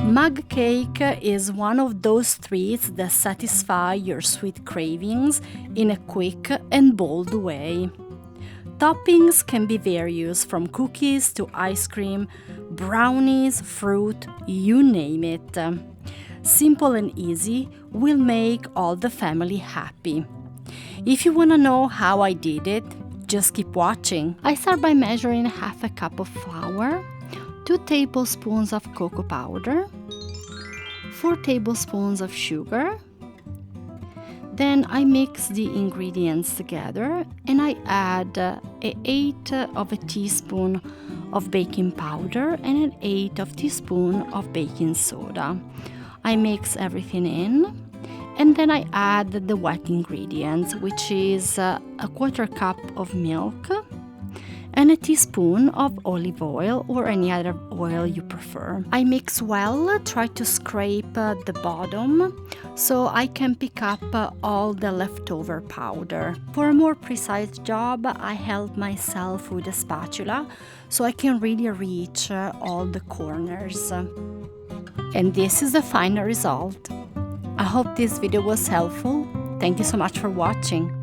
Mug cake is one of those treats that satisfy your sweet cravings in a quick and bold way. Toppings can be various, from cookies to ice cream, brownies, fruit, you name it. Simple and easy will make all the family happy. If you want to know how I did it, just keep watching. I start by measuring half a cup of flour, 2 tablespoons of cocoa powder, 4 tablespoons of sugar. Then I mix the ingredients together and I add 1/8 of a teaspoon of baking powder and 1/8 of teaspoon of baking soda. I mix everything in and then I add the wet ingredients, which is a 1/4 cup of milk and a teaspoon of olive oil or any other oil you prefer. I mix well, try to scrape the bottom so I can pick up all the leftover powder. For a more precise job, I help myself with a spatula so I can really reach all the corners. And this is the final result. I hope this video was helpful. Thank you so much for watching.